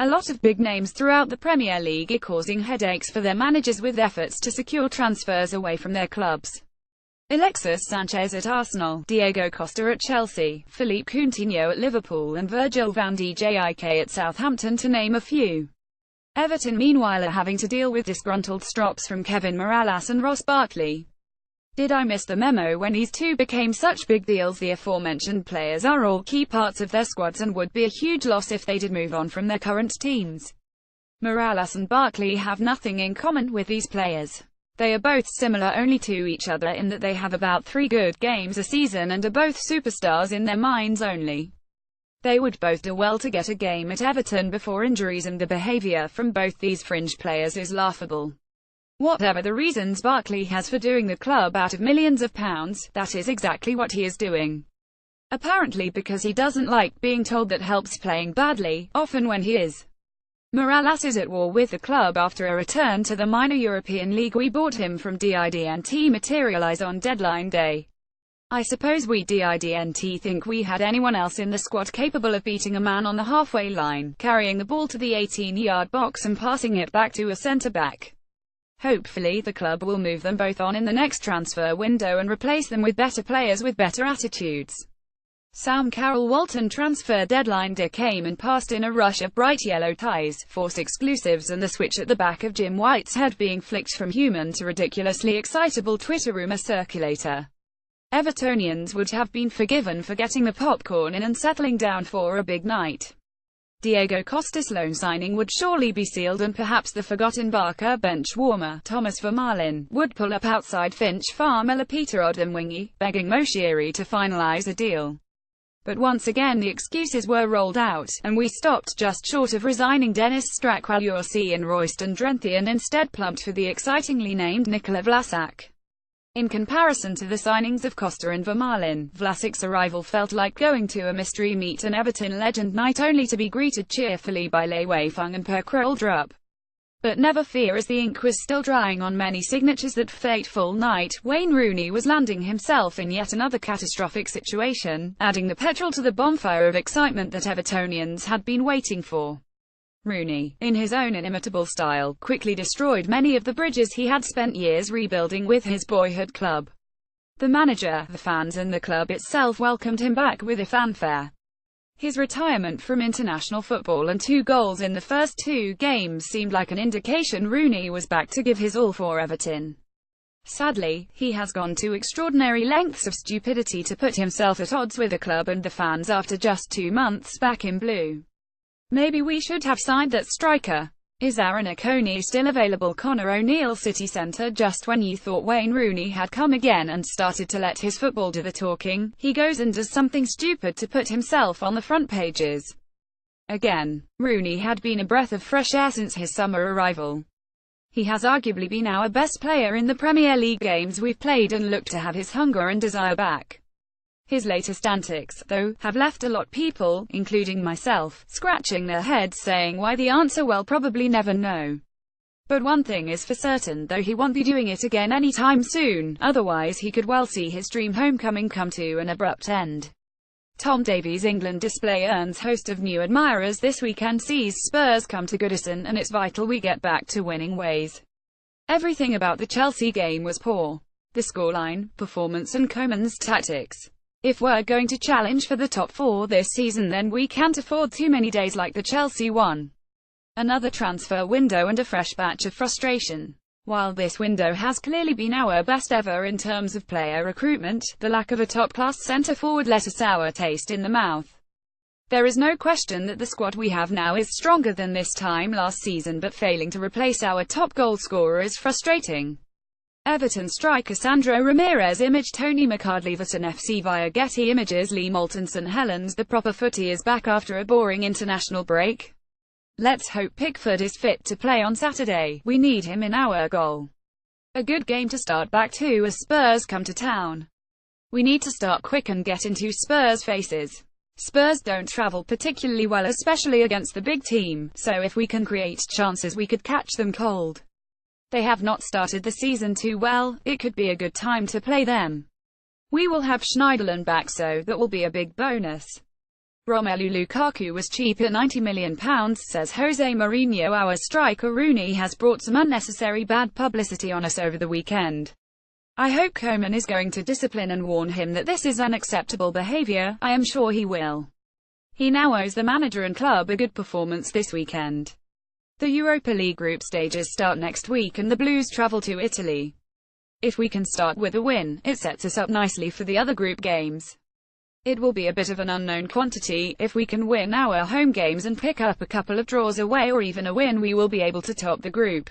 A lot of big names throughout the Premier League are causing headaches for their managers with efforts to secure transfers away from their clubs. Alexis Sanchez at Arsenal, Diego Costa at Chelsea, Philippe Coutinho at Liverpool and Virgil van Dijk at Southampton, to name a few. Everton meanwhile are having to deal with disgruntled strops from Kevin Mirallas and Ross Barkley. Did I miss the memo when these two became such big deals? The aforementioned players are all key parts of their squads and would be a huge loss if they did move on from their current teams. Mirallas and Barkley have nothing in common with these players. They are both similar only to each other in that they have about 3 good games a season and are both superstars in their minds only. They would both do well to get a game at Everton before injuries, and the behaviour from both these fringe players is laughable. Whatever the reasons Barkley has for doing the club out of millions of pounds, that is exactly what he is doing. Apparently because he doesn't like being told that helps playing badly, often when he is. Mirallas is at war with the club after a return to the minor European league we bought him from didn't materialise on deadline day. I suppose we didn't think we had anyone else in the squad capable of beating a man on the halfway line, carrying the ball to the 18-yard box and passing it back to a centre-back. Hopefully the club will move them both on in the next transfer window and replace them with better players with better attitudes. Sam Carroll-Walton transfer deadline day came and passed in a rush of bright yellow ties, force exclusives and the switch at the back of Jim White's head being flicked from human to ridiculously excitable Twitter rumour circulator. Evertonians would have been forgiven for getting the popcorn in and settling down for a big night. Diego Costa's loan signing would surely be sealed, and perhaps the forgotten Barca bench warmer, Thomas Vermaelen, would pull up outside Finch Farm Peter Odemwingie, begging Moshiri to finalise a deal. But once again the excuses were rolled out, and we stopped just short of resigning Dennis Strakwaluorsi and Royston Drenthe and instead plumped for the excitingly named Nikola Vlasic. In comparison to the signings of Costa and Vermaelen, Vlasic's arrival felt like going to a mystery meet and Everton legend night only to be greeted cheerfully by Lei Wei-Feng and Per Krøldrup. But never fear, as the ink was still drying on many signatures that fateful night, Wayne Rooney was landing himself in yet another catastrophic situation, adding the petrol to the bonfire of excitement that Evertonians had been waiting for. Rooney, in his own inimitable style, quickly destroyed many of the bridges he had spent years rebuilding with his boyhood club. The manager, the fans and the club itself welcomed him back with a fanfare. His retirement from international football and 2 goals in the first 2 games seemed like an indication Rooney was back to give his all for Everton. Sadly, he has gone to extraordinary lengths of stupidity to put himself at odds with the club and the fans after just 2 months back in blue. Maybe we should have signed that striker. Is Aaron Okoni still available? Connor O'Neill City Centre. Just when you thought Wayne Rooney had come again and started to let his football do the talking, he goes and does something stupid to put himself on the front pages. Again, Rooney had been a breath of fresh air since his summer arrival. He has arguably been our best player in the Premier League games we've played and looked to have his hunger and desire back. His latest antics, though, have left a lot of people, including myself, scratching their heads saying why. The answer: well, probably never know. But one thing is for certain, though, he won't be doing it again anytime soon, otherwise he could well see his dream homecoming come to an abrupt end. Tom Davies' England display earns host of new admirers this weekend sees Spurs come to Goodison, and it's vital we get back to winning ways. Everything about the Chelsea game was poor. The scoreline, performance and Koeman's tactics. If we're going to challenge for the top 4 this season, then we can't afford too many days like the Chelsea one. Another transfer window and a fresh batch of frustration. While this window has clearly been our best ever in terms of player recruitment, the lack of a top-class centre-forward left a sour taste in the mouth. There is no question that the squad we have now is stronger than this time last season, but failing to replace our top goal scorer is frustrating. Everton striker Sandro Ramirez imaged Tony McCardle Everton FC via Getty Images. Lee Moulton St Helens. The proper footy is back after a boring international break. Let's hope Pickford is fit to play on Saturday. We need him in our goal. A good game to start back to as Spurs come to town. We need to start quick and get into Spurs' faces. Spurs don't travel particularly well, especially against the big team, so if we can create chances we could catch them cold. They have not started the season too well, it could be a good time to play them. We will have Schneiderlin back, so that will be a big bonus. Romelu Lukaku was cheap at £90 million, says Jose Mourinho. Our striker Rooney has brought some unnecessary bad publicity on us over the weekend. I hope Koeman is going to discipline and warn him that this is unacceptable behaviour. I am sure he will. He now owes the manager and club a good performance this weekend. The Europa League group stages start next week and the Blues travel to Italy. If we can start with a win, it sets us up nicely for the other group games. It will be a bit of an unknown quantity. If we can win our home games and pick up a couple of draws away or even a win, we will be able to top the group.